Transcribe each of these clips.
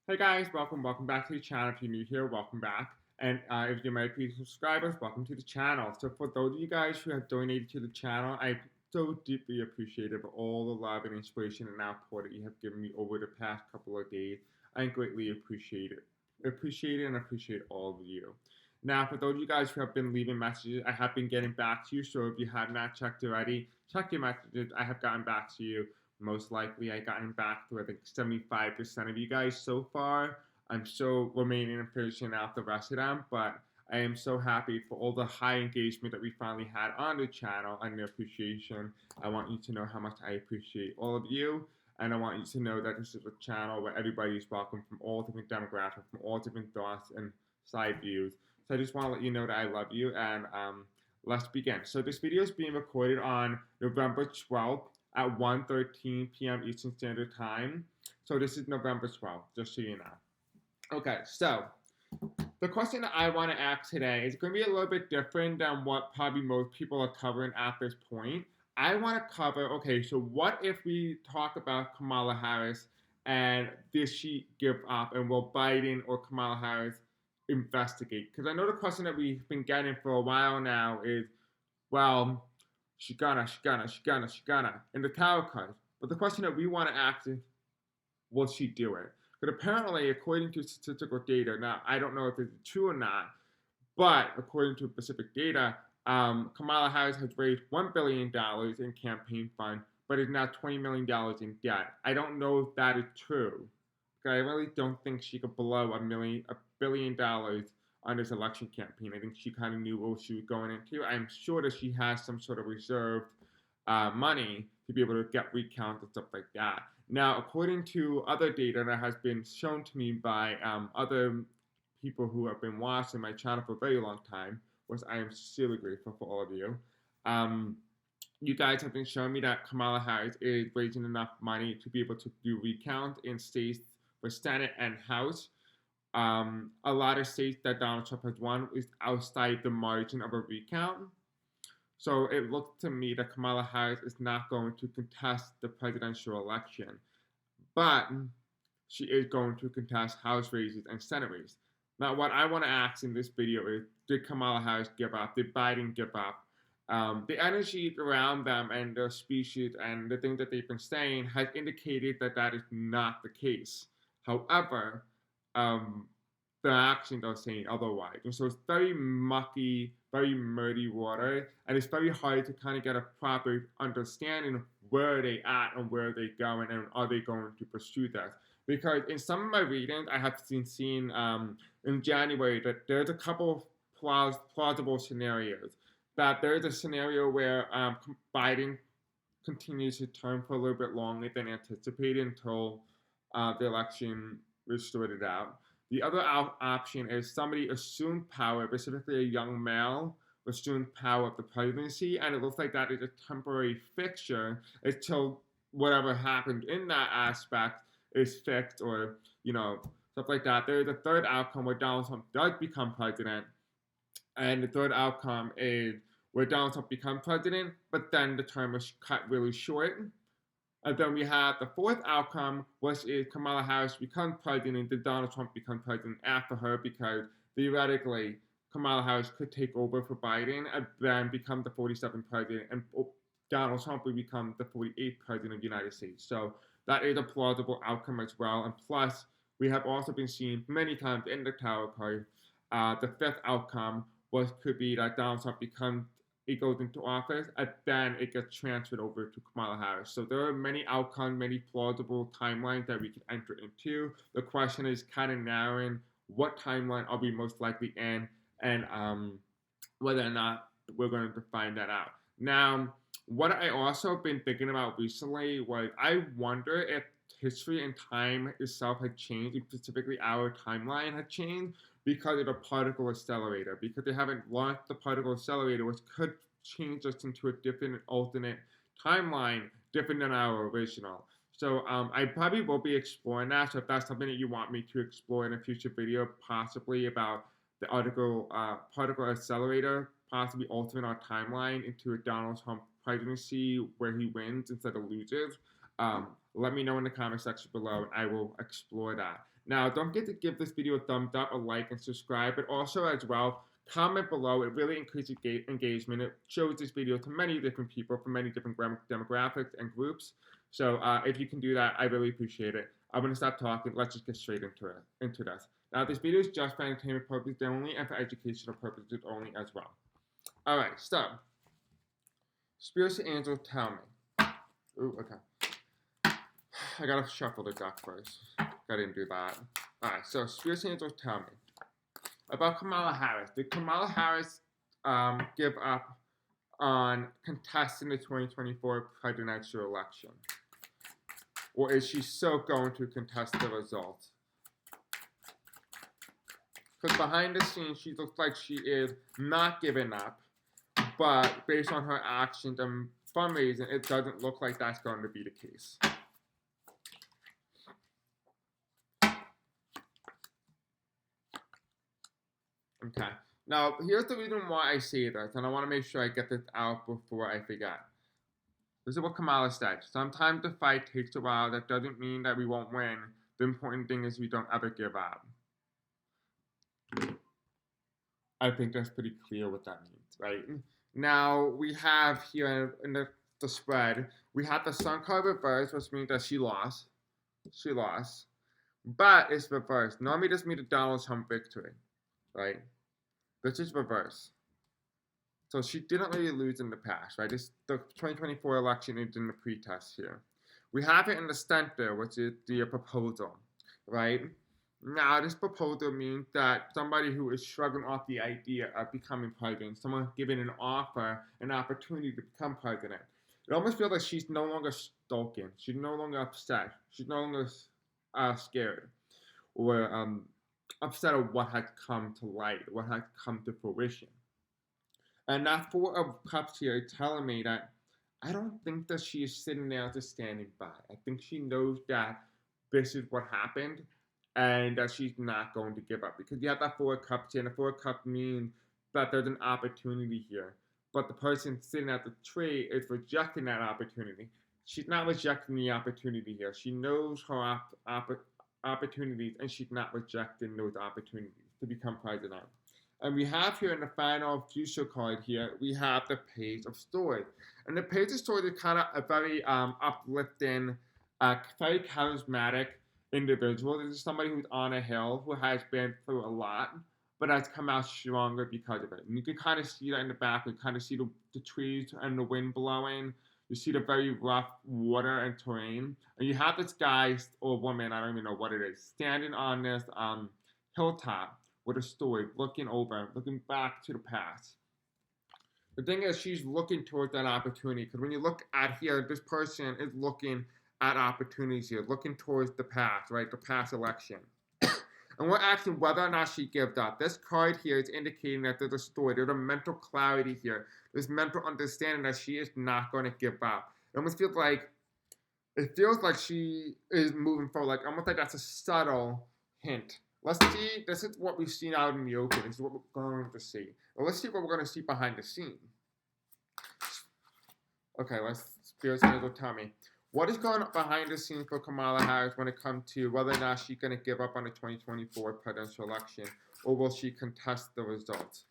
Hey guys, welcome back to the channel. If you're new here, welcome back. And if you're my previous subscribers, welcome to the channel. So for those of you guys who have donated to the channel, I so deeply appreciate it for all the love and inspiration and output that you have given me over the past couple of days. I greatly appreciate it. Appreciate it and appreciate all of you. Now, for those of you guys who have been leaving messages, I have been getting back to you. So if you have not checked already, check your messages. I have gotten back to you. Most likely, I've gotten back to I think 75% of you guys so far. I'm still remaining in finishing out the rest of them, but I am so happy for all the high engagement that we finally had on the channel and the appreciation. I want you to know how much I appreciate all of you, and I want you to know that this is a channel where everybody is welcome from all different demographics, from all different thoughts and side views. So I just want to let you know that I love you, and let's begin. So this video is being recorded on November 12th at 1:13 p.m. Eastern Standard Time. So this is November 12th, just so you know. Okay, so the question that I want to ask today is going to be a little bit different than what probably most people are covering at this point. I want to cover, okay, so what if we talk about Kamala Harris and did she give up, and will Biden or Kamala Harris investigate? Because I know the question that we've been getting for a while now is, well, she gonna in the tower card. But the question that we want to ask is, will she do it? But apparently, according to statistical data, now I don't know if it's true or not, but according to specific data, Kamala Harris has raised $1 billion in campaign fund, but is now $20 million in debt. I don't know if that is true. I really don't think she could blow $1 billion on this election campaign. I think she kind of knew what she was going into. I'm sure that she has some sort of reserved money to be able to get recount and stuff like that. Now, according to other data that has been shown to me by other people who have been watching my channel for a very long time, which I am sincerely grateful for all of you. You guys have been showing me that Kamala Harris is raising enough money to be able to do recount in states for Senate and House. A lot of states that Donald Trump has won is outside the margin of a recount. So it looks to me that Kamala Harris is not going to contest the presidential election, but she is going to contest House races and Senate races. Now, what I want to ask in this video is, did Kamala Harris give up? Did Biden give up? The energy around them and their speeches and the things that they've been saying has indicated that that is not the case. However, the actions are saying otherwise. And so it's very mucky, very muddy water, and it's very hard to kind of get a proper understanding of where they at and where they going and are they going to pursue that. Because in some of my readings, I have seen in January that there's a couple of plausible scenarios. That there's a scenario where Biden continues to term for a little bit longer than anticipated until the election is sorted out. The other option is somebody assumed power, specifically a young male, assumed power of the presidency, and it looks like that is a temporary fixture until whatever happened in that aspect is fixed, or stuff like that. There is a third outcome where Donald Trump does become president, and the third outcome is where Donald Trump becomes president, but then the term is cut really short. And then we have the fourth outcome, which is Kamala Harris becomes president, then Donald Trump becomes president after her, because theoretically, Kamala Harris could take over for Biden and then become the 47th president, and Donald Trump would become the 48th president of the United States. So that is a plausible outcome as well. And plus, we have also been seeing many times in the tower card, the fifth outcome, which could be that Donald Trump it goes into office, and then it gets transferred over to Kamala Harris. So there are many outcomes, many plausible timelines that we can enter into. The question is kind of narrowing what timeline are we most likely in, and whether or not we're going to find that out. Now, what I also been thinking about recently was, I wonder if history and time itself had changed, and specifically our timeline had changed, because of the particle accelerator, because they haven't launched the particle accelerator, which could change us into a different alternate timeline, different than our original. So I probably will be exploring that. So if that's something that you want me to explore in a future video, possibly about the particle accelerator, possibly altering our timeline into a Donald Trump presidency where he wins instead of loses, let me know in the comment section below, and I will explore that. Now, don't forget to give this video a thumbs up, a like, and subscribe, but also as well, comment below. It really increases engagement. It shows this video to many different people from many different demographics and groups. So if you can do that, I really appreciate it. I'm going to stop talking. Let's just get straight into this. Now, this video is just for entertainment purposes only and for educational purposes only as well. All right, so spirits and angels tell me. Ooh, okay. I gotta shuffle the deck first. I didn't do that. All right, so spirits and angels tell me about Kamala Harris. Did Kamala Harris give up on contesting the 2024 presidential election? Or is she still going to contest the results? Because behind the scenes, she looks like she is not giving up, but based on her actions and fundraising, it doesn't look like that's going to be the case. Okay. Now, here's the reason why I say this, and I want to make sure I get this out before I forget. This is what Kamala said. Sometimes the fight takes a while. That doesn't mean that we won't win. The important thing is we don't ever give up. I think that's pretty clear what that means, right? Now, we have here in the spread, we have the sun card reversed, which means that she lost. She lost. But it's reversed. Normally, this means a Donald Trump victory, right? This is reversed. So she didn't really lose in the past, right? The 2024 election is in the pretest here. We have it in the center, which is the proposal, right? Now, this proposal means that somebody who is shrugging off the idea of becoming president, someone given an offer, an opportunity to become president. It almost feels like she's no longer sulking. She's no longer upset. She's no longer scared or upset at what had come to light, what had come to fruition. And that Four of Cups here is telling me that I don't think that she is sitting there just standing by. I think she knows that this is what happened and that she's not going to give up. Because you have that Four of Cups here, and the Four of Cups means that there's an opportunity here. But the person sitting at the tree is rejecting that opportunity. She's not rejecting the opportunity here. She knows her opportunities, and she's not rejecting those opportunities to become president. And we have here in the final future card here, we have the Page of Swords. And the Page of Swords is kind of a very uplifting, very charismatic individual. This is somebody who's on a hill, who has been through a lot, but has come out stronger because of it. And you can kind of see that in the back. You kind of see the trees and the wind blowing. You see the very rough water and terrain. And you have this guy or woman, I don't even know what it is, standing on this hilltop with a sword, looking back to the past. The thing is, she's looking towards that opportunity, because when you look at here, this person is looking at opportunities here, looking towards the past, right? The past election. And we're asking whether or not she gives up. This card here is indicating that there's a story, there's a mental clarity here, there's mental understanding that she is not going to give up. It almost feels like she is moving forward, like almost like that's a subtle hint. Let's see, this is what we've seen out in the open. This is what we're going to see. Well, let's see what we're going to see behind the scene. Okay, Spirits and Angels tell me. What is going on behind the scenes for Kamala Harris when it comes to whether or not she's going to give up on the 2024 presidential election, or will she contest the results?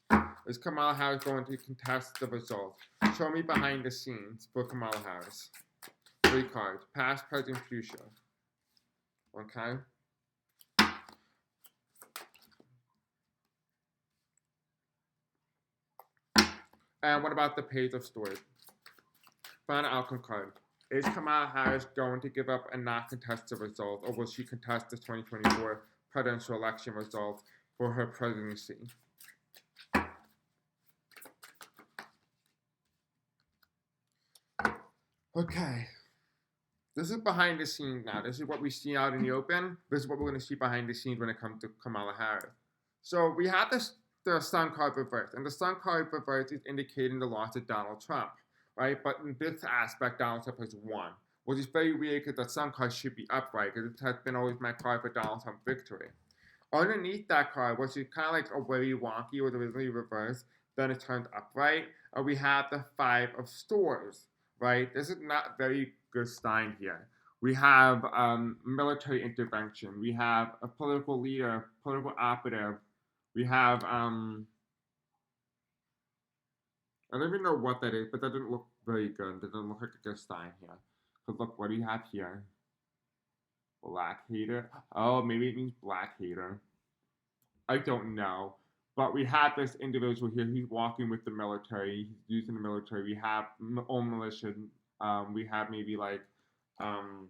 Is Kamala Harris going to contest the results? Show me behind the scenes for Kamala Harris. 3 cards. Past, present, future. Okay? And what about the Page of Swords? Final outcome card. Is Kamala Harris going to give up and not contest the results, or will she contest the 2024 presidential election results for her presidency? Okay. This is behind the scenes now. This is what we see out in the open. This is what we're going to see behind the scenes when it comes to Kamala Harris. So we have the Sun card reversed, and the Sun card reversed is indicating the loss of Donald Trump, right? But in this aspect, Donald Trump has won, which is very weird because the Sun card should be upright, because it has been always my card for Donald Trump victory. Underneath that card, which is kind of like a very wonky, was originally reversed, then it turned upright, we have the Five of Swords, right? This is not very good sign here. We have military intervention. We have a political leader, political operative. We have I don't even know what that is, but that didn't look very good. That doesn't look like a good sign here. Because look, what do you have here? Black hater. Oh, maybe it means black hater. I don't know. But we have this individual here. He's walking with the military. He's using the military. We have own militia. We have um,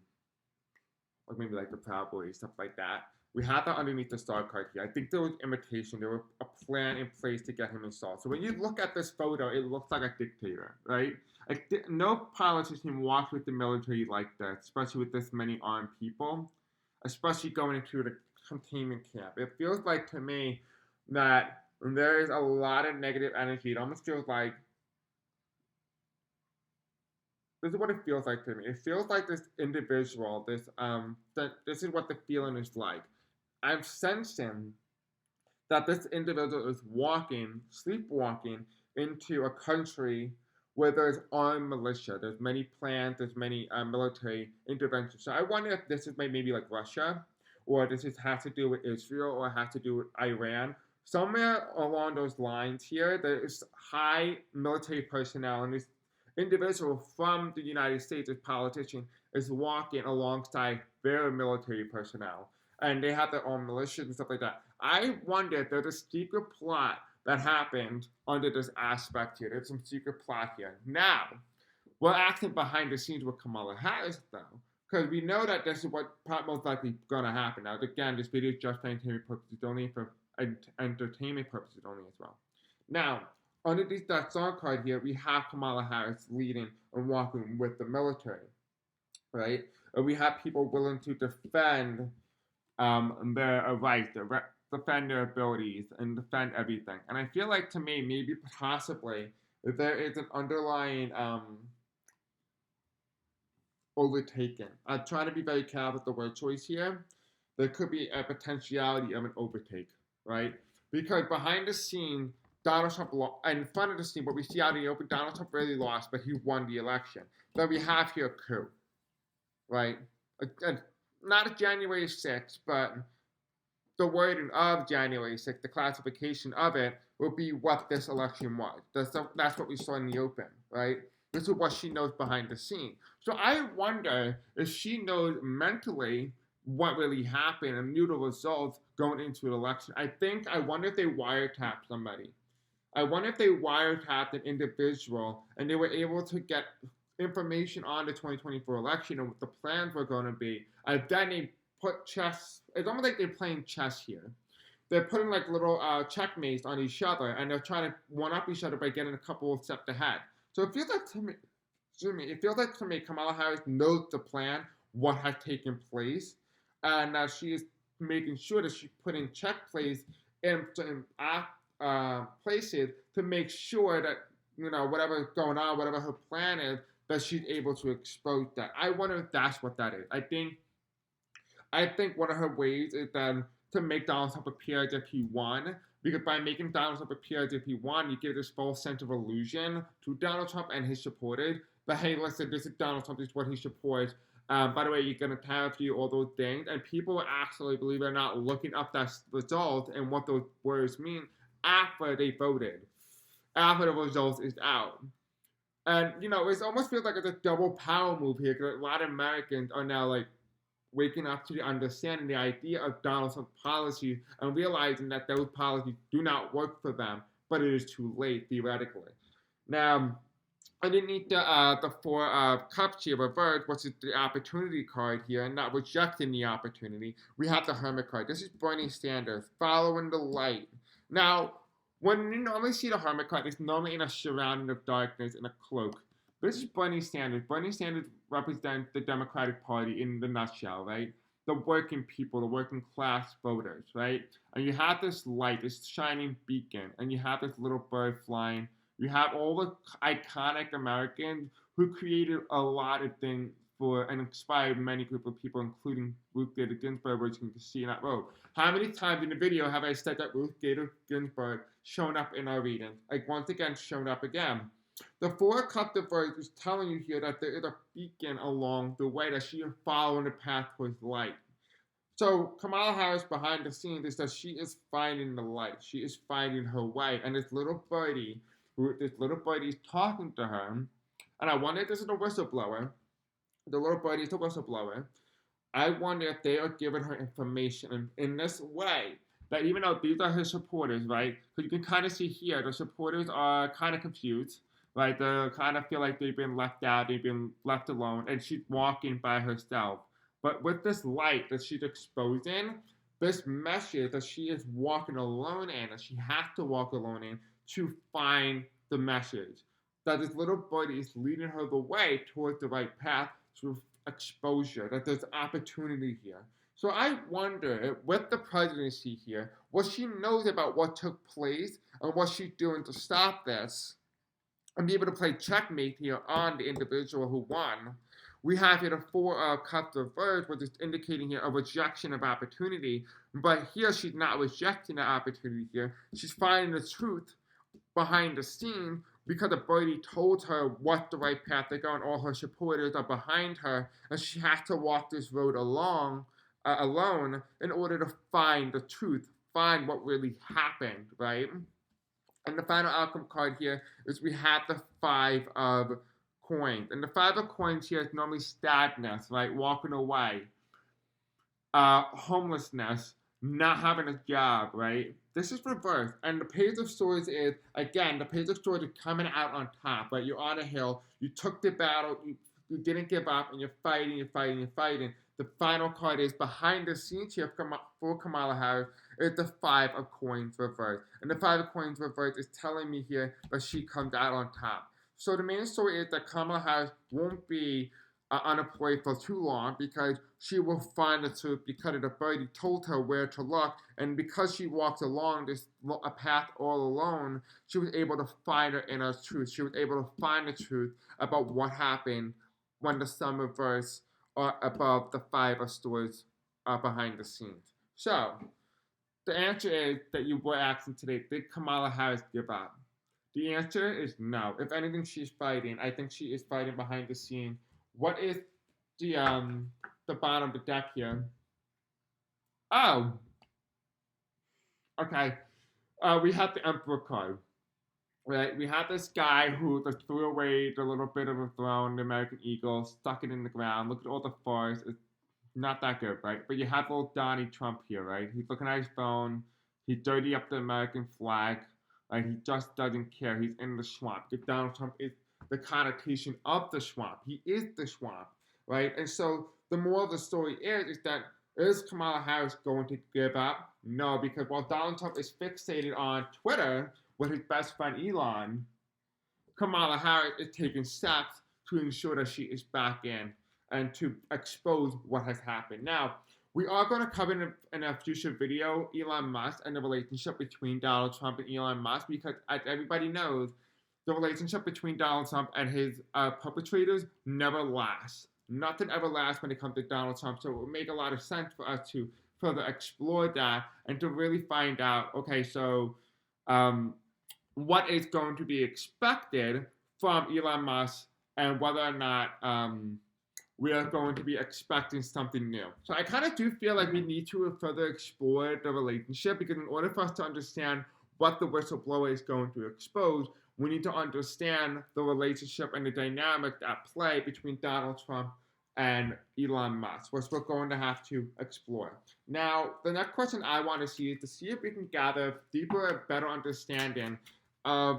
maybe like the Proud Boys, stuff like that. We have that underneath the star card here. I think there was imitation. There was a plan in place to get him installed. So when you look at this photo, it looks like a dictator, right? Like no politician walks with the military like this, especially with this many armed people, especially going into the containment camp. It feels like to me that there is a lot of negative energy. It almost feels like this is what it feels like to me. It feels like this individual, this is what the feeling is like. I'm sensing that this individual is sleepwalking into a country where there's armed militia. There's many plans. There's many military interventions. So I wonder if this is maybe like Russia, or this has to do with Israel, or has to do with Iran. Somewhere along those lines here, there is high military personnel, and this individual from the United States, this politician, is walking alongside their military personnel. And they have their own militias and stuff like that. I wonder if there's a secret plot that happened under this aspect here. There's some secret plot here. Now, we're acting behind the scenes with Kamala Harris, though, because we know that this is what most likely going to happen. Now, again, this video is just for entertainment purposes only, for entertainment purposes only as well. Now, underneath that song card here, we have Kamala Harris leading and walking with the military, right? And we have people willing to defend their rights, defend their abilities, and defend everything. And I feel like, to me, maybe possibly, there is an underlying overtaken. I'm trying to be very careful with the word choice here. There could be a potentiality of an overtake, right? Because behind the scene, Donald Trump, in front of the scene, what we see out in the open, Donald Trump really lost, but he won the election. Then we have here a coup, right? Not a January 6th, but the wording of January 6th, the classification of it, will be what this election was. That's what we saw in the open, right? This is what she knows behind the scene. So I wonder if she knows mentally what really happened and knew the results going into the election. I wonder if they wiretapped somebody. I wonder if they wiretapped an individual and they were able to get information on the 2024 election and what the plans were going to be. Then they put chess. It's almost like they're playing chess here. They're putting like little checkmates on each other, and they're trying to one up each other by getting a couple of steps ahead. So it feels like to me, Kamala Harris knows the plan, what has taken place, and she is making sure that she's putting check plays in places to make sure that whatever's going on, whatever her plan is, that she's able to expose that. I wonder if that's what that is. I think one of her ways is then to make Donald Trump appear as if he won, because by making Donald Trump appear as if he won, you give this false sense of illusion to Donald Trump and his supporters. But hey, listen, this is Donald Trump, this is what he supports. By the way, you're going to tariff you, all those things. And people actually, believe it or not, looking up that result and what those words mean after they voted, after the results is out. And, it almost feels like it's a double power move here, because a lot of Americans are now, like, waking up to the understanding, the idea of Donald Trump's policies, and realizing that those policies do not work for them, but it is too late, theoretically. Now, underneath the four cups here, reversed, which is the opportunity card here, and not rejecting the opportunity, we have the Hermit card. This is Bernie Sanders, following the light. Now, when you normally see the Hermit card, it's normally in a surrounding of darkness in a cloak. This is Bernie Sanders. Bernie Sanders represents the Democratic Party in the nutshell, right? The working people, the working class voters, right? And you have this light, this shining beacon, and you have this little bird flying. You have all the iconic Americans who created a lot of things for and inspired many group of people, including Ruth Bader Ginsburg, which you can see in that row. How many times in the video have I said that Ruth Bader Ginsburg shown up in our reading? Like, once again, shown up again. The Four of Cups reverse is telling you here that there is a beacon along the way, that she is following the path towards light. So Kamala Harris behind the scenes is that she is finding the light. She is finding her way. And this little birdie is talking to her. And I wonder if this is a whistleblower. The little birdie is a whistleblower. I wonder if they are giving her information in this way. That even though these are her supporters, right? Because you can kind of see here, the supporters are kind of confused, right? They kind of feel like they've been left out, they've been left alone, and she's walking by herself. But with this light that she's exposing, this message that she is walking alone in, and she has to walk alone in to find the message. That this little birdie is leading her the way towards the right path through exposure, that there's opportunity here. So I wonder, with the presidency here, what she knows about what took place and what she's doing to stop this, and be able to play checkmate here on the individual who won. We have here the Four of Cups reversed, which is indicating here a rejection of opportunity. But here she's not rejecting the opportunity here. She's finding the truth behind the scene because the birdie told her what the right path to go, and all her supporters are behind her, and she has to walk this road alone in order to find the truth, find what really happened, right? And the final outcome card here is we have the Five of Coins. And the Five of Coins here is normally sadness, right? Walking away, homelessness, not having a job, right? This is reversed. And the Page of Swords is, again, the Page of Swords is coming out on top, right? You're on a hill, you took the battle, you didn't give up, and you're fighting, you're fighting, you're fighting. The final card is behind the scenes here for Kamala Harris is the Five of Coins reversed. And the Five of Coins reversed is telling me here that she comes out on top. So the main story is that Kamala Harris won't be unemployed for too long because she will find the truth because the birdie told her where to look, and because she walked along this a path all alone, she was able to find her inner truth. She was able to find the truth about what happened when the sun reversed above the Five of Swords behind the scenes. So the answer is that you were asking today, did Kamala Harris give up? The answer is no. If anything, she's fighting. I think she is fighting behind the scene. What is the bottom of the deck here? Oh, okay. We have the Emperor card, right? We have this guy who just threw away the little bit of a throne, the American Eagle, stuck it in the ground. Look at all the furs. It's not that good, right? But you have old Donnie Trump here, right? He's looking at his phone. He's dirty up the American flag. Right? He just doesn't care. He's in the swamp. Because Donald Trump is the connotation of the swamp. He is the swamp, right? And so the moral of the story is that is Kamala Harris going to give up? No, because while Donald Trump is fixated on Twitter with his best friend Elon, Kamala Harris is taking steps to ensure that she is back in and to expose what has happened. Now, we are going to cover in a future video Elon Musk and the relationship between Donald Trump and Elon Musk because, as everybody knows, the relationship between Donald Trump and his perpetrators never lasts. Nothing ever lasts when it comes to Donald Trump, so it would make a lot of sense for us to further explore that and to really find out, okay, so what is going to be expected from Elon Musk and whether or not we are going to be expecting something new. So I kind of do feel like we need to further explore the relationship because in order for us to understand what the whistleblower is going to expose, we need to understand the relationship and the dynamic at play between Donald Trump and Elon Musk, which we're going to have to explore. Now, the next question I want to see is to see if we can gather deeper and better understanding of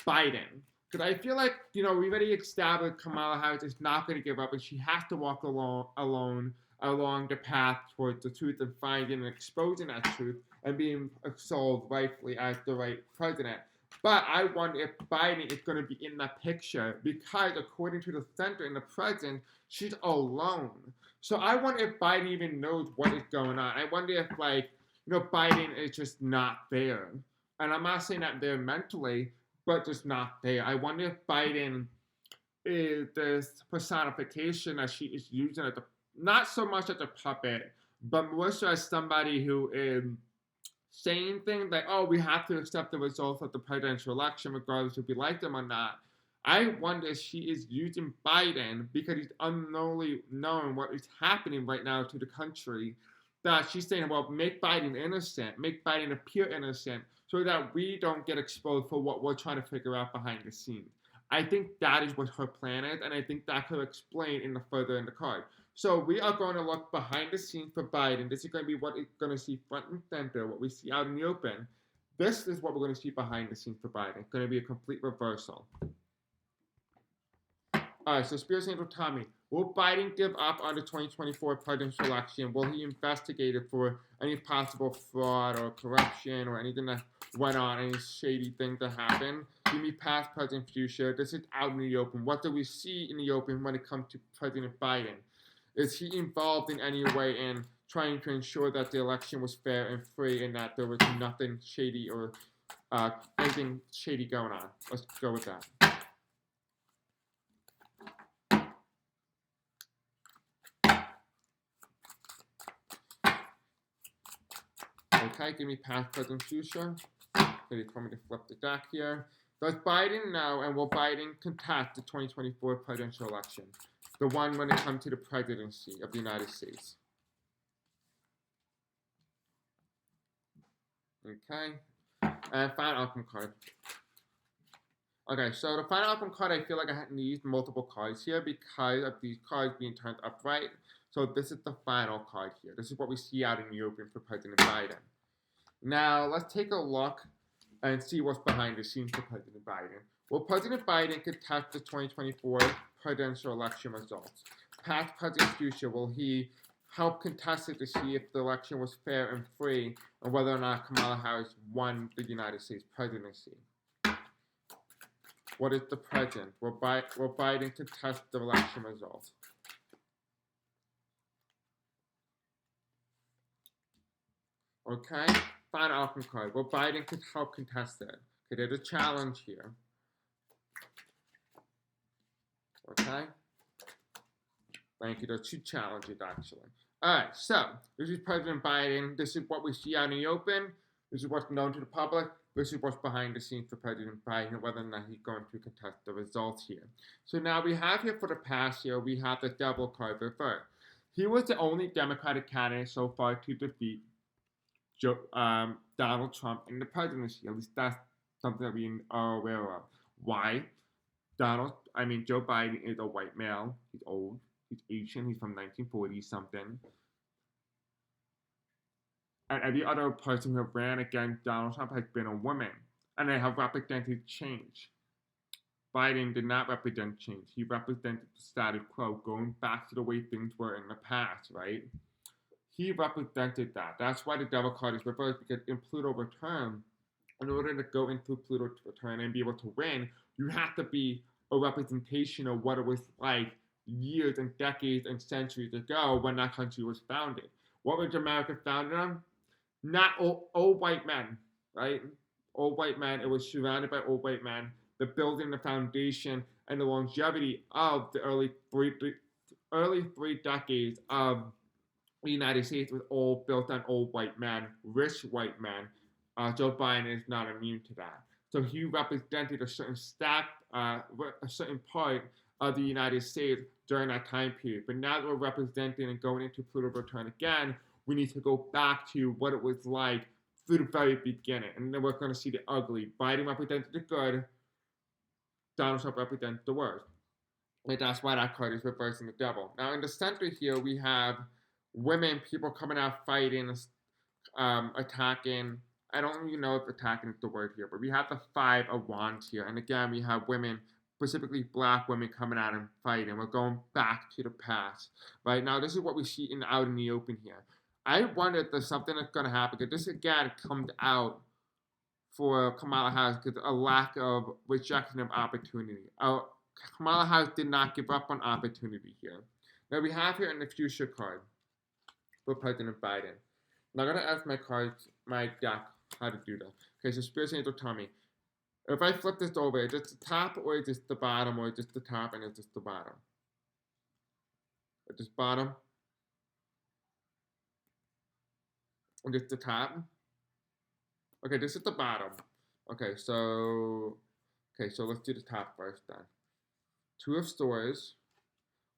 Biden. Because I feel like, we already established Kamala Harris is not going to give up and she has to walk alone along the path towards the truth and finding and exposing that truth and being exalted rightfully as the right president. But I wonder if Biden is going to be in that picture because according to the center and the president, she's alone. So I wonder if Biden even knows what is going on. I wonder if, Biden is just not there. And I'm not saying that they're mentally, but just not there. I wonder if Biden is this personification that she is using as not so much as a puppet, but more so as somebody who is saying things like, oh, we have to accept the results of the presidential election regardless if we like them or not. I wonder if she is using Biden because he's unknowingly knowing what is happening right now to the country. That she's saying, well, make Biden innocent, make Biden appear innocent, so that we don't get exposed for what we're trying to figure out behind the scenes. I think that is what her plan is, and I think that could explain in the further in the card. So we are going to look behind the scenes for Biden. This is going to be what we're going to see front and center, what we see out in the open. This is what we're going to see behind the scenes for Biden. It's going to be a complete reversal. All right, so Spears Angel Tommy, will Biden give up on the 2024 presidential election? Will he investigate it for any possible fraud or corruption or anything that went on, any shady thing that happened? Give me past, present, future. This is out in the open. What do we see in the open when it comes to President Biden? Is he involved in any way in trying to ensure that the election was fair and free and that there was nothing shady or anything shady going on? Let's go with that. Okay, give me past, present, future. Okay, they told me to flip the deck here. Does Biden know, and will Biden contest the 2024 presidential election? The one when it comes to the presidency of the United States. Okay, and final outcome card. Okay, so the final outcome card, I feel like I need multiple cards here because of these cards being turned upright. So this is the final card here. This is what we see out in the open for President Biden. Now, let's take a look and see what's behind the scenes for President Biden. Will President Biden contest the 2024 presidential election results? Past, present, future, will he help contest it to see if the election was fair and free and whether or not Kamala Harris won the United States presidency? What is the present? Will Biden contest the election results? Okay, final outcome card. Will Biden help contest it? Okay, there's a challenge here. Okay. Thank you. There's two challenges, actually. All right, so this is President Biden. This is what we see out in the open. This is what's known to the public. This is what's behind the scenes for President Biden, whether or not he's going to contest the results here. So now we have here for the past year, we have the devil card reversed. He was the only Democratic candidate so far to defeat Donald Trump in the presidency. At least that's something that we are aware of. Why? Joe Biden is a white male. He's old. He's Asian. He's from 1940 something. And every other person who ran against Donald Trump has been a woman. And they have represented change. Biden did not represent change. He represented the status quo, going back to the way things were in the past, right? He represented that. That's why the devil card is reversed, because in Pluto return, in order to go into Pluto return and be able to win, you have to be a representation of what it was like years and decades and centuries ago when that country was founded. What was America founded on? Not old white men, right? Old white men. It was surrounded by old white men. The building, the foundation, and the longevity of the early three decades of the United States was all built on old white men, rich white men. Joe Biden is not immune to that. So he represented a certain a certain part of the United States during that time period. But now that we're representing and going into Pluto return again, we need to go back to what it was like through the very beginning. And then we're going to see the ugly. Biden represented the good. Donald Trump represents the worst. And that's why that card is reversing the devil. Now in the center here, we have women, people coming out fighting, attacking. I don't even know if attacking is the word here, but we have the 5 of Wands here. And again, we have women, specifically black women, coming out and fighting. We're going back to the past. Right now, this is what we see out in the open here. I wonder if there's something that's going to happen, because this again comes out for Kamala Harris because a lack of rejection of opportunity. Kamala Harris did not give up on opportunity here. Now we have here in the future card for President Biden. Now I'm going to ask my deck, how to do that. Okay, so Spirit Angel tell me, if I flip this over, is this the top or is this the bottom, or is this the top and is this the bottom? Is this bottom? And this the top? Okay, this is the bottom. Okay, Okay, so let's do the top first then. Two of Swords.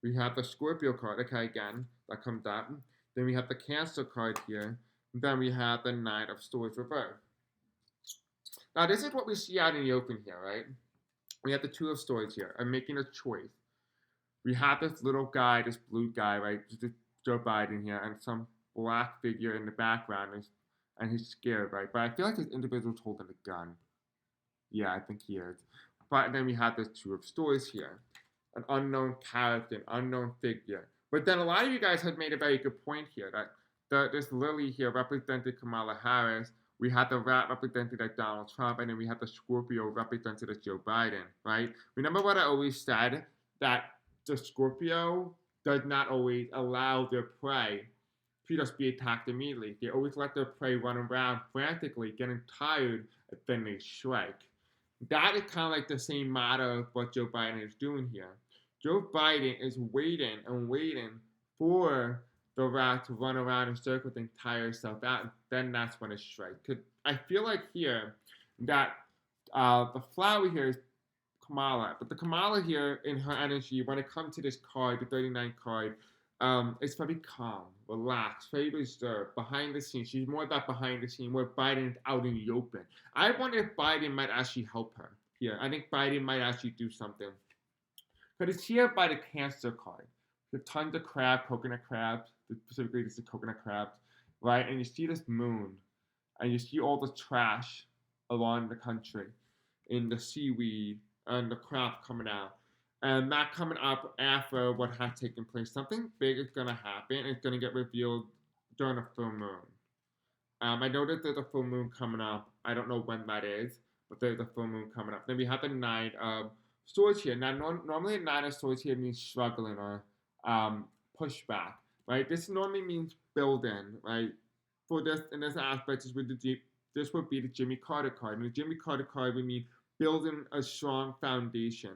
We have the Scorpio card, okay, again, that comes up. Then we have the Cancer card here. And then we have the Nine of Swords reversed. Now, this is what we see out in the open here, right? We have the Two of Swords here. I'm making a choice. We have this little guy, this blue guy, right? This Joe Biden here, and some black figure in the background, and he's scared, right? But I feel like this individual's holding a gun. Yeah, I think he is. But then we have this Two of Swords here. An unknown character, an unknown figure. But then a lot of you guys had made a very good point here that this lily here represented Kamala Harris. We had the rat represented as Donald Trump, and then we had the Scorpio represented as Joe Biden, right? Remember what I always said, that the Scorpio does not always allow their prey to just be attacked immediately. They always let their prey run around frantically, getting tired, and then they strike. That is kind of like the same motto of what Joe Biden is doing here. Joe Biden is waiting and waiting for the rat to run around in circles and tire itself out, and then that's when it strikes. Because I feel like here that the flower here is Kamala, but the Kamala here in her energy, when it comes to this card, the 39 card, it's very calm, relaxed, very reserved, behind the scenes. She's more that behind the scene where Biden is out in the open. I wonder if Biden might actually help her here. I think Biden might actually do something. Because it's here by the Cancer card. There's tons of coconut crabs, specifically this is coconut crabs, right? And you see this moon, and you see all the trash along the country in the seaweed and the crab coming out. And that coming up after what has taken place. Something big is going to happen. It's going to get revealed during a full moon. I know that there's a full moon coming up. I don't know when that is, but there's a full moon coming up. Then we have the Nine of Swords here. Now, normally a Nine of Swords here means struggling or pushback, right? This normally means building, right? For this, in this aspect, this would be the Jimmy Carter card. And the Jimmy Carter card would mean building a strong foundation.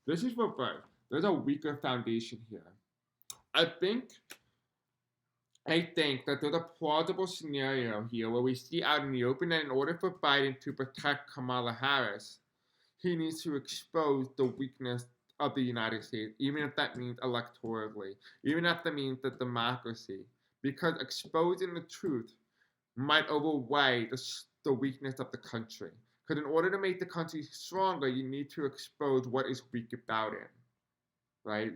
This is reversed. There's a weaker foundation here. I think that there's a plausible scenario here where we see out in the open that in order for Biden to protect Kamala Harris, he needs to expose the weakness of the United States, even if that means electorally, even if that means the democracy, because exposing the truth might overweigh the weakness of the country. Because in order to make the country stronger, you need to expose what is weak about it, right?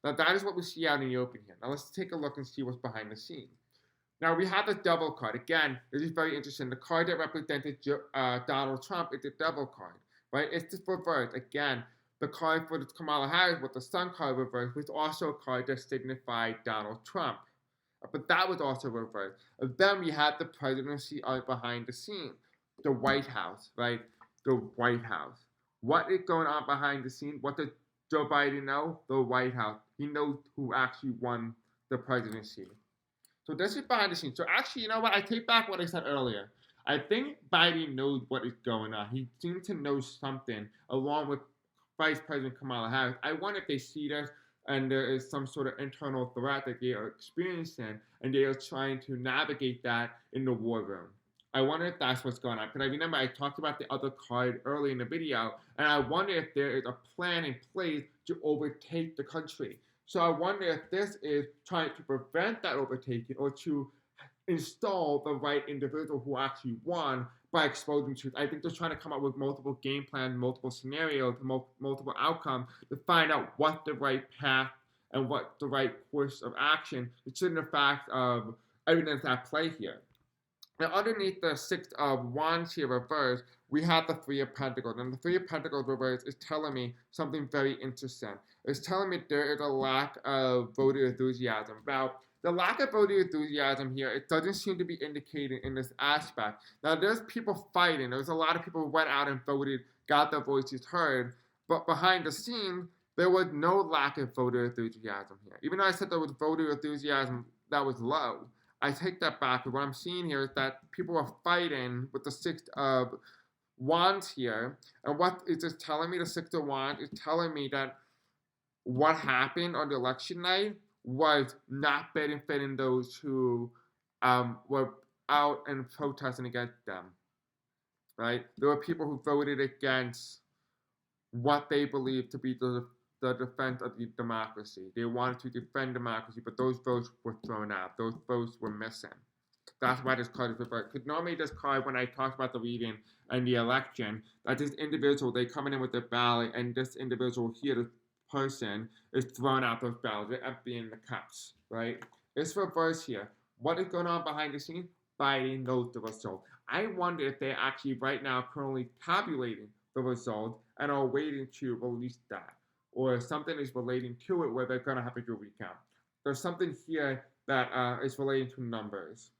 Now that is what we see out in the open here. Now let's take a look and see what's behind the scene. Now we have the Devil card. Again, this is very interesting. The card that represented Donald Trump is the Devil card, right? It's just reversed. Again, the card for the Kamala Harris with the Sun card reversed was also a card that signified Donald Trump. But that was also reversed. And then we had the presidency behind the scene. The White House, right? The White House. What is going on behind the scenes? What does Joe Biden know? The White House. He knows who actually won the presidency. So this is behind the scenes. So actually, you know what? I take back what I said earlier. I think Biden knows what is going on. He seems to know something along with Vice President Kamala Harris. I wonder if they see this and there is some sort of internal threat that they are experiencing and they are trying to navigate that in the war room. I wonder if that's what's going on. Because I remember I talked about the other card early in the video, and I wonder if there is a plan in place to overtake the country. So I wonder if this is trying to prevent that overtaking or to install the right individual who actually won by exposing truth. I think they're trying to come up with multiple game plans, multiple scenarios, multiple outcomes to find out what the right path and what the right course of action, considering the fact of evidence at play here. Now, underneath the Six of Wands here reversed, we have the Three of Pentacles. And the Three of Pentacles reversed is telling me something very interesting. It's telling me there is a lack of voter enthusiasm. Now, the lack of voter enthusiasm here, it doesn't seem to be indicated in this aspect. Now, there's people fighting. There's a lot of people who went out and voted, got their voices heard. But behind the scenes, there was no lack of voter enthusiasm here. Even though I said there was voter enthusiasm that was low, I take that back. What I'm seeing here is that people are fighting with the Six of Wands here. And what is this telling me? The Six of Wands is telling me that what happened on the election night was not benefiting those who were out and protesting against them. Right? There were people who voted against what they believe to be the defense of the democracy. They wanted to defend democracy, but those votes were thrown out. Those votes were missing. That's why this card is reversed. Because normally this card, when I talk about the reading and the election, that this individual, they coming in with their ballot, and this individual here, this person, is throwing out those ballots. They're emptying the cups, right? It's reversed here. What is going on behind the scenes? Biden knows the result. I wonder if they're actually right now currently tabulating the result and are waiting to release that. Or something is relating to it where they're going to have to do a recount. There's something here that is relating to numbers.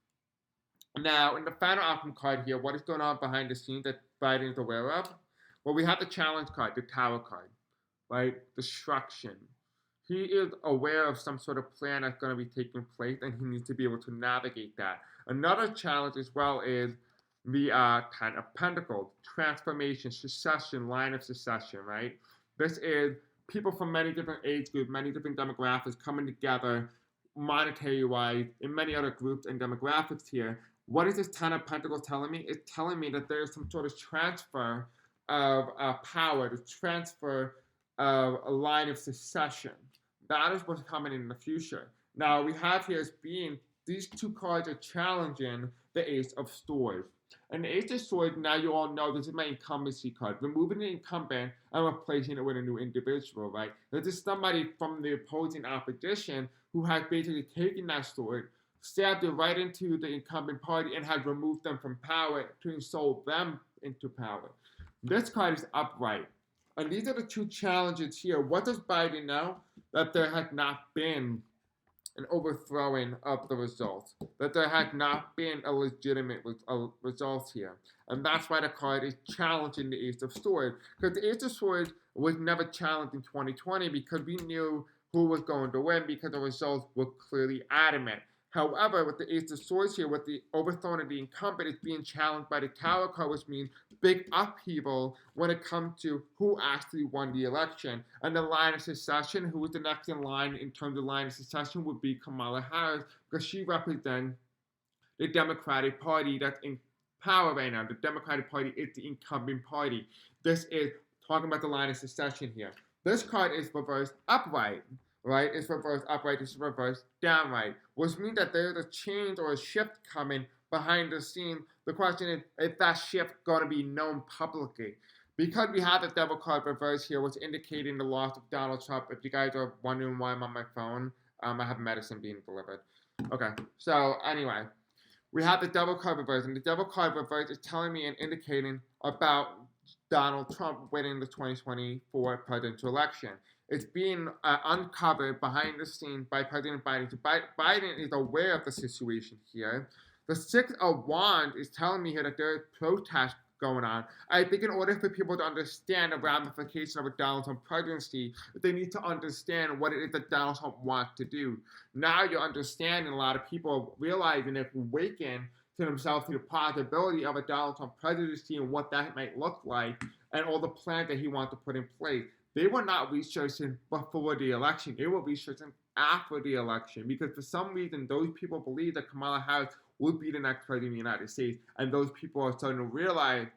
Now, in the final outcome card here, what is going on behind the scenes that Biden is aware of? Well, we have the challenge card, the tower card, right? Destruction. He is aware of some sort of plan that's going to be taking place, and he needs to be able to navigate that. Another challenge as well is the Ten of Pentacles, transformation, succession, line of succession, right? This is people from many different age groups, many different demographics coming together, monetary-wise, in many other groups and demographics here. What is this Ten of Pentacles telling me? It's telling me that there's some sort of transfer of power, the transfer of a line of succession. That is what's coming in the future. Now, we have here as being, these two cards are challenging the Ace of Swords. And the Ace of Swords, now you all know, this is my incumbency card. Removing the incumbent and replacing it with a new individual, right? This is somebody from the opposing opposition who has basically taken that sword, stabbed it right into the incumbent party, and has removed them from power to install them into power. This card is upright. And these are the two challenges here. What does Biden know? That there had not been an overthrowing of the results, that there had not been a legitimate result here. And that's why the card is challenging the Ace of Swords. Because the Ace of Swords was never challenged in 2020 because we knew who was going to win because the results were clearly adamant. However, with the Ace of Swords here, with the overthrown of the incumbent, it's being challenged by the Tower card, which means big upheaval when it comes to who actually won the election. And the line of succession, who is the next in line in terms of line of succession, would be Kamala Harris, because she represents the Democratic Party that's in power right now. The Democratic Party is the incumbent party. This is talking about the line of succession here. This card is reversed upright. Right? It's reversed upright, it's reversed downright, which means that there's a change or a shift coming behind the scene. The question is, if that shift going to be known publicly? Because we have the Devil card reversed here, which indicating the loss of Donald Trump. If you guys are wondering why I'm on my phone, I have medicine being delivered. Okay, so anyway, we have the Devil card reversed, and the Devil card reversed is telling me and indicating about Donald Trump winning the 2024 presidential election. It's being uncovered behind the scenes by President Biden. So Biden is aware of the situation here. The Six of Wands is telling me here that there is protest going on. I think in order for people to understand the ramification of a Donald Trump presidency, they need to understand what it is that Donald Trump wants to do. Now you're understanding, a lot of people realizing they're waking to themselves to the possibility of a Donald Trump presidency and what that might look like and all the plans that he wants to put in place. They were not researching before the election. They were researching after the election because for some reason those people believe that Kamala Harris would be the next president of the United States, and those people are starting to realize,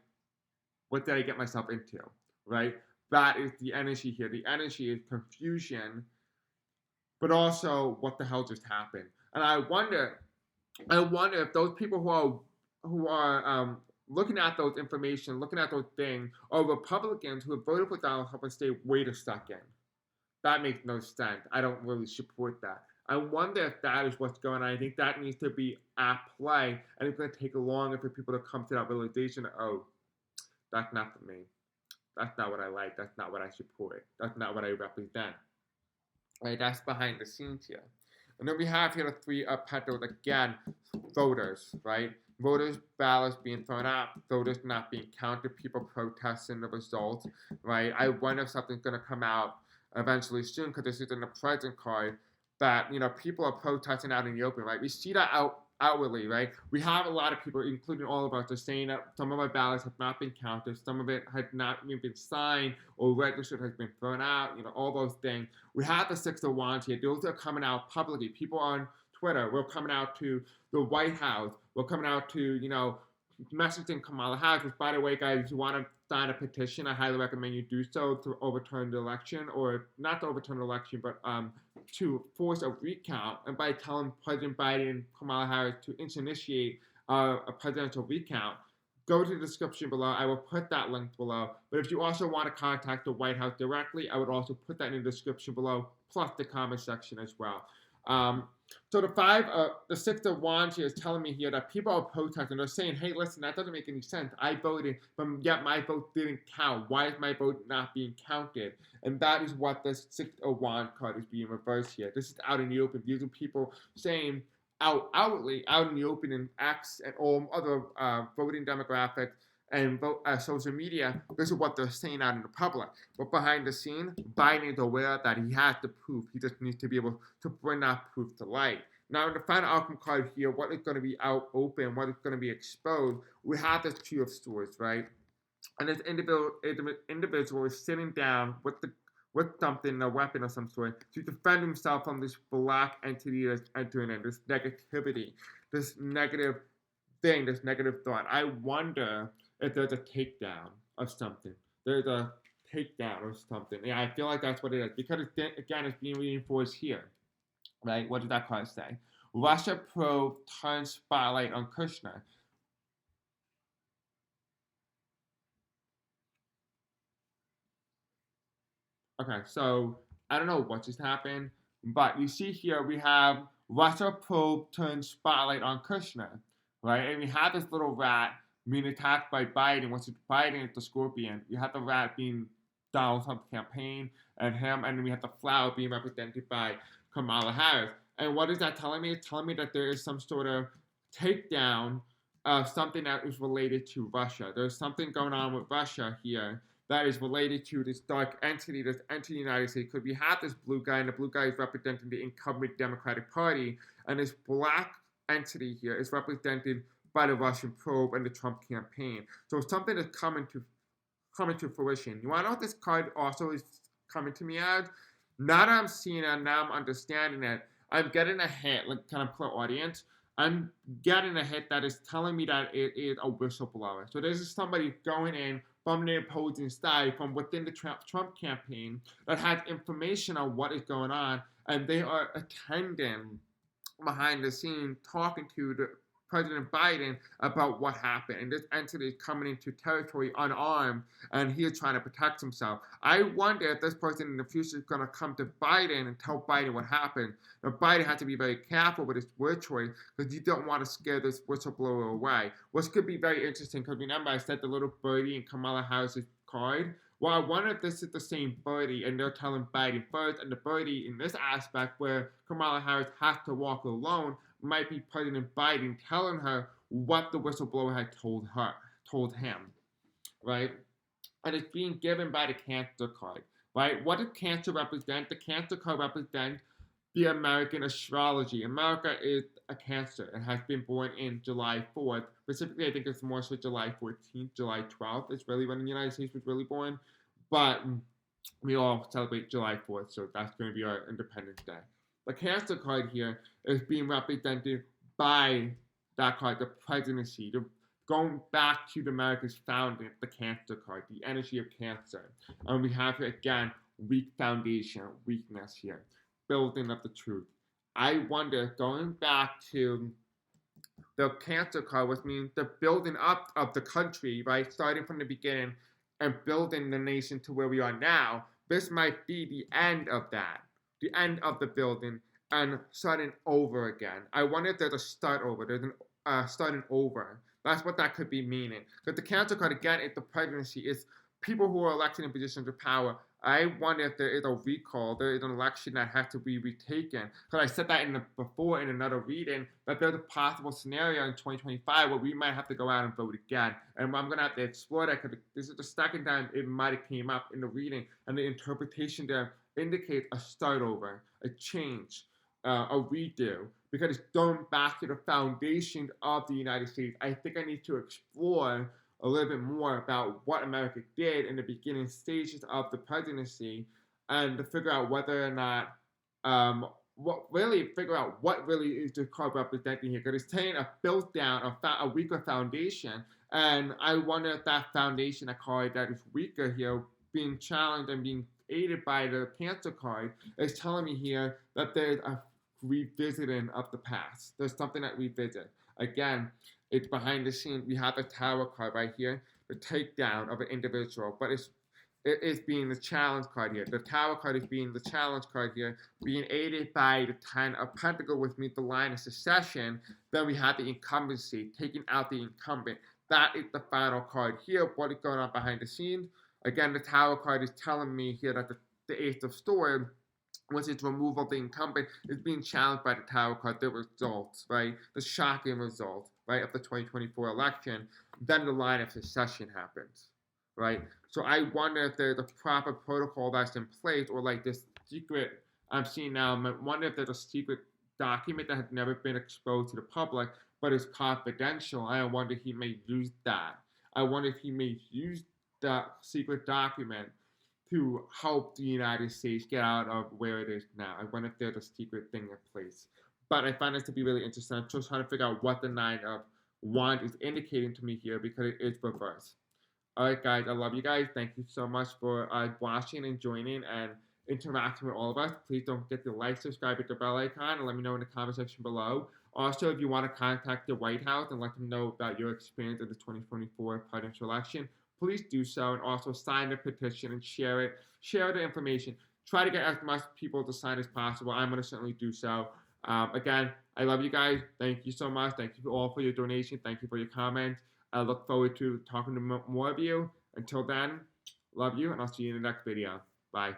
what did I get myself into, right? That is the energy here. The energy is confusion, but also what the hell just happened. And I wonder if those people who are looking at those information, looking at those things, are Republicans who have voted for Donald Trump and say, wait a second, that makes no sense. I don't really support that. I wonder if that is what's going on. I think that needs to be at play, and it's going to take longer for people to come to that realization, oh, that's not for me. That's not what I like. That's not what I support. That's not what I represent. Right? That's behind the scenes here. And then we have here the Three of Pentacles, again, voters, right? Voters' ballots being thrown out, voters not being counted, people protesting the results, right? I wonder if something's going to come out eventually soon, because this is in the present card, that, you know, people are protesting out in the open, right? We see that outwardly, right? We have a lot of people, including all of us, are saying that some of our ballots have not been counted, some of it had not even been signed, or registered has been thrown out, you know, all those things. We have the Six of Wands here. Those are coming out publicly. People on Twitter, we're coming out to the White House, we're coming out to, you know, messaging Kamala Harris, which, by the way, guys, if you want to sign a petition, I highly recommend you do so to overturn the election, or not to overturn the election, but to force a recount, and by telling President Biden and Kamala Harris to initiate a presidential recount. Go to the description below. I will put that link below. But if you also want to contact the White House directly, I would also put that in the description below, plus the comment section as well. So the 6 of Wands here is telling me here that people are protesting. They're saying, hey, listen, that doesn't make any sense. I voted, but yet my vote didn't count. Why is my vote not being counted? And that is what the 6 of Wands card is being reversed here. This is out in the open. These are people saying outwardly, out in the open in X and all other voting demographics and social media. This is what they're saying out in the public. But behind the scene, Biden is aware that he has the proof. He just needs to be able to bring that proof to light. Now, in the final outcome card here, what is going to be out open, what is going to be exposed, we have this Two of Swords, right? And this individual is sitting down with something, a weapon of some sort, to defend himself from this black entity that's entering in, this negativity, this negative thing, this negative thought. I wonder if there's a takedown of something. There's a takedown of something. Yeah, I feel like that's what it is. Because, again, it's being reinforced here. Right? What did that card say? Russia probe turns spotlight on Kushner. Okay, so I don't know what just happened, but you see here we have Russia probe turns spotlight on Kushner, right? And we have this little rat being attacked by Biden. Once Biden is the scorpion, you have the rat being Donald Trump's campaign and him, and then we have the flower being represented by Kamala Harris. And what is that telling me? It's telling me that there is some sort of takedown of something that is related to Russia. There's something going on with Russia here that is related to this dark entity that's entering the United States. Because we have this blue guy, and the blue guy is representing the incumbent Democratic Party, and this black entity here is represented by the Russian probe and the Trump campaign. So something is coming to fruition. You want to know what this card also is coming to me as? Now that I'm seeing it, now I'm understanding it, I'm getting a hit, like kind of per audience, I'm getting a hit that is telling me that it is a whistleblower. So this is somebody going in from the opposing side, from within the Trump campaign, that has information on what is going on, and they are attending behind the scene, talking to the President Biden about what happened. And this entity is coming into territory unarmed, and he is trying to protect himself. I wonder if this person in the future is going to come to Biden and tell Biden what happened. Now, Biden has to be very careful with his word choice, because you don't want to scare this whistleblower away. Which could be very interesting, because remember I said the little birdie in Kamala Harris's card? Well, I wonder if this is the same birdie, and they're telling Biden first, and the birdie in this aspect where Kamala Harris has to walk alone might be President Biden telling her what the whistleblower had told him, right? And it's being given by the Cancer card, right? What does Cancer represent? The Cancer card represents the American astrology. America is a Cancer and has been born in July 4th. Specifically, I think it's more so July 14th, July 12th is really when the United States was really born. But we all celebrate July 4th, so that's going to be our Independence Day. The Cancer card here is being represented by that card, the presidency, going back to America's founding, the Cancer card, the energy of Cancer. And we have here again, weak foundation, weakness here, building of the truth. I wonder, going back to the Cancer card, which means the building up of the country, right, starting from the beginning and building the nation to where we are now, this might be the end of that. The end of the building and starting over again. I wonder if there's a start over. There's an starting over. That's what that could be meaning. Because the Cancer card, again, is the presidency. It's people who are elected in positions of power. I wonder if there is a recall. There is an election that has to be retaken. Because I said that before in another reading, that there's a possible scenario in 2025 where we might have to go out and vote again. And I'm going to have to explore that, because this is the second time it might have came up in the reading. And the interpretation there indicates a start over, a change, a redo, because it's going back to the foundation of the United States. I think I need to explore a little bit more about what America did in the beginning stages of the presidency, and to figure out whether or not really figure out what really is the card representing here, because it's saying a built down, a weaker foundation, and I wonder if that foundation, a card that is weaker here, being challenged and being aided by the Cancer card, is telling me here that there's a revisiting of the past. There's something that revisit. Again, it's behind the scenes. We have the Tower card right here, the takedown of an individual, but it is being the challenge card here. The Tower card is being the challenge card here, being aided by the Ten of Pentacles, which means the line of succession. Then we have the incumbency, taking out the incumbent. That is the final card here. What is going on behind the scenes? Again, the Tower card is telling me here that the Ace of Swords, which is removal of the incumbent, is being challenged by the Tower card, the results, right? The shocking results, right, of the 2024 election. Then the line of succession happens, right? So I wonder if there's a proper protocol that's in place, or like this secret I'm seeing now. I wonder if there's a secret document that has never been exposed to the public, but is confidential. I wonder if he may use that. I wonder if he may use that secret document to help the United States get out of where it is now. I wonder if there's a secret thing in place. But I find this to be really interesting. I'm just trying to figure out what the Nine of Wands is indicating to me here, because it is reversed. All right, guys, I love you guys. Thank you so much for watching and joining and interacting with all of us. Please don't forget to like, subscribe, hit the bell icon, and let me know in the comment section below. Also, if you want to contact the White House and let them know about your experience of the 2024 presidential election, please do so. And also sign the petition and share it. Share the information. Try to get as much people to sign as possible. I'm going to certainly do so. Again, I love you guys. Thank you so much. Thank you all for your donation. Thank you for your comments. I look forward to talking to more of you. Until then, love you, and I'll see you in the next video. Bye.